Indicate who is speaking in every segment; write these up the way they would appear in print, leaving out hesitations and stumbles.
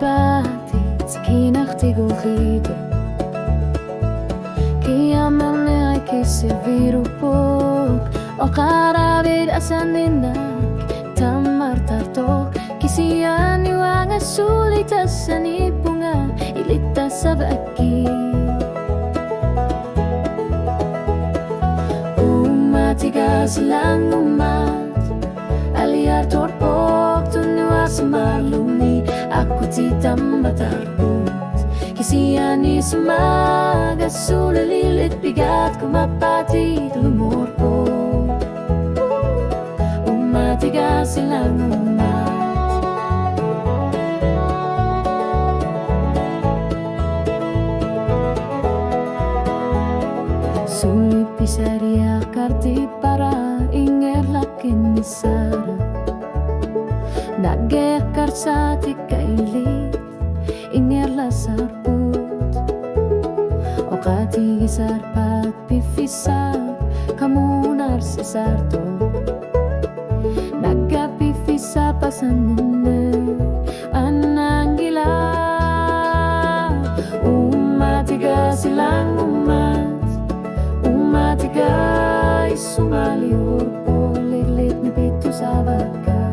Speaker 1: bati tkinachtigu khito Kiyamane ay kisivirupok O karavid asanindak Tamar tartok Kisiyan iwanga sulitas sa nipunga Ilitas sa baki Umatigas lang umat Aliar torpok tunwa sa marlumi Ako titam matarbut Kisiyan ismaga Sulalilit bigat kumapati lumor ko Umatigas lang umat Sulit pisaria karti para inger lakin nisara Nagekar sa tikailit inger lasarput O katigisar pagpifisa kamunar sa sarto Nagapifisa pasanene anang gila Umatigas silang Umatigas sumaliur po Liglit ni pito sa baga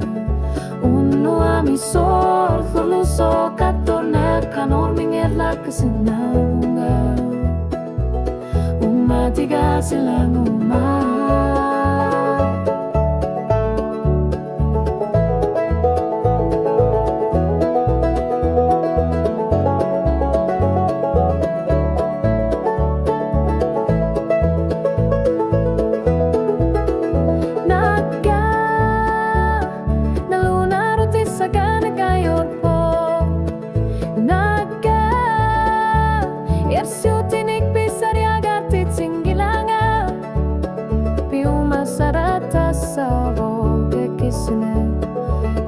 Speaker 1: Uno amisor Thuluso katoner Kanor mingerla kasinanga Umatigas silang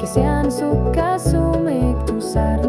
Speaker 1: Kisian suka sumik tusar